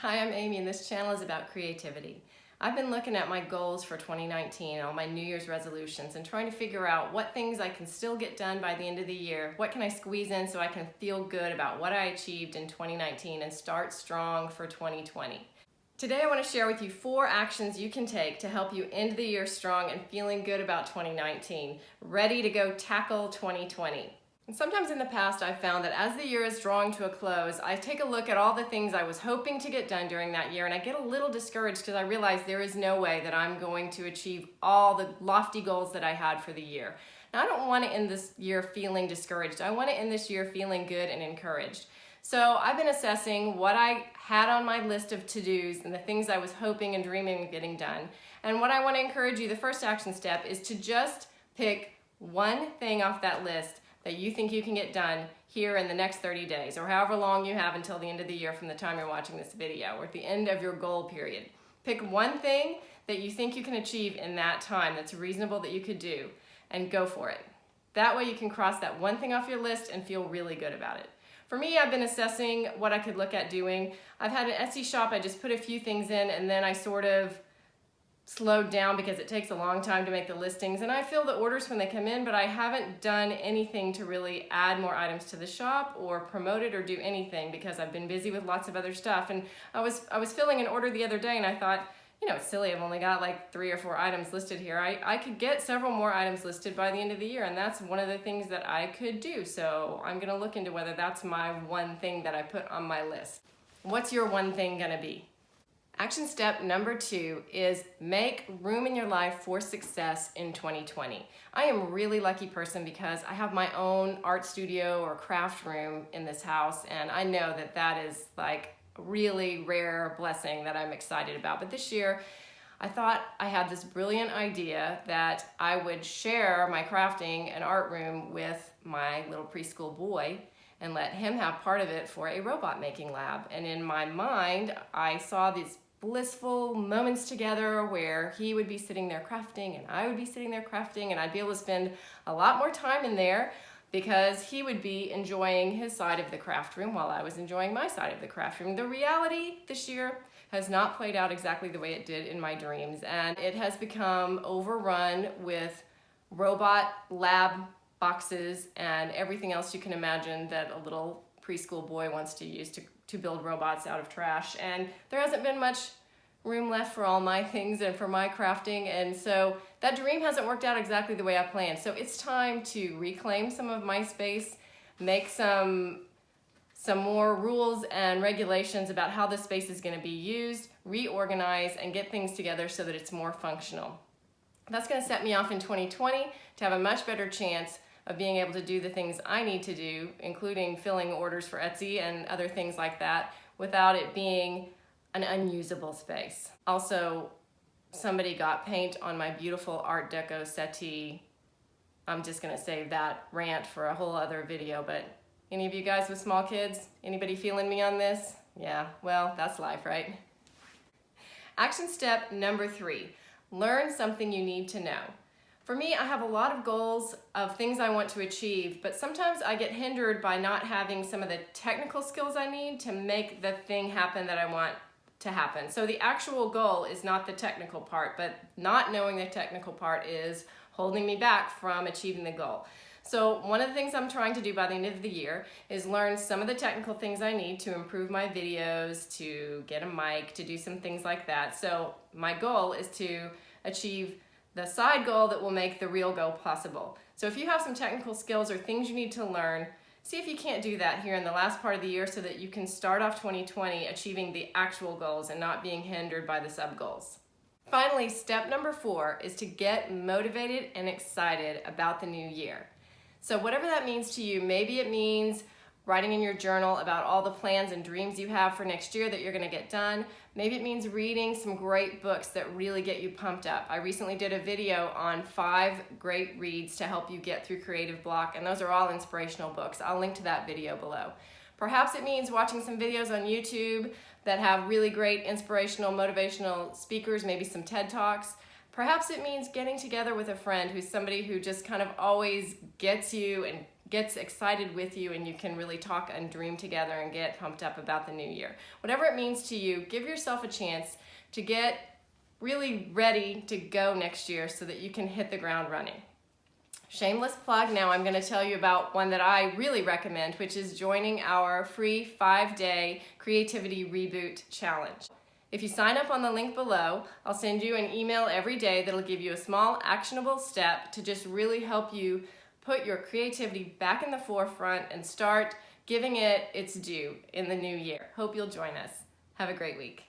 Hi, I'm Amy and this channel is about creativity. I've been looking at my goals for 2019, all my New Year's resolutions, and trying to figure out what things I can still get done by the end of the year. What can I squeeze in so I can feel good about what I achieved in 2019 and start strong for 2020. Today I want to share with you 4 actions you can take to help you end the year strong and feeling good about 2019, ready to go tackle 2020. And sometimes in the past I've found that as the year is drawing to a close, I take a look at all the things I was hoping to get done during that year and I get a little discouraged because I realize there is no way that I'm going to achieve all the lofty goals that I had for the year. Now I don't want to end this year feeling discouraged. I want to end this year feeling good and encouraged. So I've been assessing what I had on my list of to-dos and the things I was hoping and dreaming of getting done. And what I want to encourage you, the first action step, is to just pick one thing off that list that you think you can get done here in the next 30 days or however long you have until the end of the year from the time you're watching this video or at the end of your goal period. Pick one thing that you think you can achieve in that time that's reasonable that you could do and go for it. That way you can cross that one thing off your list and feel really good about it. For me, I've been assessing what I could look at doing. I've had an Etsy shop, I just put a few things in and then I sort of slowed down because it takes a long time to make the listings and I fill the orders when they come in, but I haven't done anything to really add more items to the shop or promote it or do anything because I've been busy with lots of other stuff. And I was filling an order the other day and I thought, you know, it's silly, I've only got like 3 or 4 items listed here. I could get several more items listed by the end of the year and that's one of the things that I could do. So I'm gonna look into whether that's my one thing that I put on my list. What's your one thing gonna be? Action step number 2 is make room in your life for success in 2020. I am a really lucky person because I have my own art studio or craft room in this house and I know that that is like a really rare blessing that I'm excited about. But this year I thought I had this brilliant idea that I would share my crafting and art room with my little preschool boy and let him have part of it for a robot making lab. And in my mind, I saw these blissful moments together where he would be sitting there crafting and I would be sitting there crafting and I'd be able to spend a lot more time in there because he would be enjoying his side of the craft room while I was enjoying my side of the craft room. The reality this year has not played out exactly the way it did in my dreams and it has become overrun with robot lab boxes and everything else you can imagine that a little preschool boy wants to use to build robots out of trash. And there hasn't been much room left for all my things and for my crafting. And so that dream hasn't worked out exactly the way I planned. So it's time to reclaim some of my space, make some more rules and regulations about how the space is going to be used, reorganize, and get things together so that it's more functional. That's going to set me off in 2020 to have a much better chance of being able to do the things I need to do, including filling orders for Etsy and other things like that, without it being an unusable space. Also, somebody got paint on my beautiful Art Deco settee. I'm just gonna save that rant for a whole other video, but any of you guys with small kids, anybody feeling me on this? Yeah, well, that's life, right? Action step number 3, learn something you need to know. For me, I have a lot of goals of things I want to achieve, but sometimes I get hindered by not having some of the technical skills I need to make the thing happen that I want to happen. So the actual goal is not the technical part, but not knowing the technical part is holding me back from achieving the goal. So one of the things I'm trying to do by the end of the year is learn some of the technical things I need to improve my videos, to get a mic, to do some things like that. So my goal is to achieve the side goal that will make the real goal possible. So if you have some technical skills or things you need to learn, see if you can't do that here in the last part of the year so that you can start off 2020 achieving the actual goals and not being hindered by the sub goals. Finally, step number 4 is to get motivated and excited about the new year. So whatever that means to you, maybe it means writing in your journal about all the plans and dreams you have for next year that you're gonna get done. Maybe it means reading some great books that really get you pumped up. I recently did a video on 5 great reads to help you get through creative block, and those are all inspirational books. I'll link to that video below. Perhaps it means watching some videos on YouTube that have really great inspirational, motivational speakers, maybe some TED Talks. Perhaps it means getting together with a friend who's somebody who just kind of always gets you and gets excited with you and you can really talk and dream together and get pumped up about the new year. Whatever it means to you, give yourself a chance to get really ready to go next year so that you can hit the ground running. Shameless plug, now I'm going to tell you about one that I really recommend, which is joining our free 5-day Creativity Reboot Challenge. If you sign up on the link below, I'll send you an email every day that'll give you a small actionable step to just really help you put your creativity back in the forefront and start giving it its due in the new year. Hope you'll join us. Have a great week.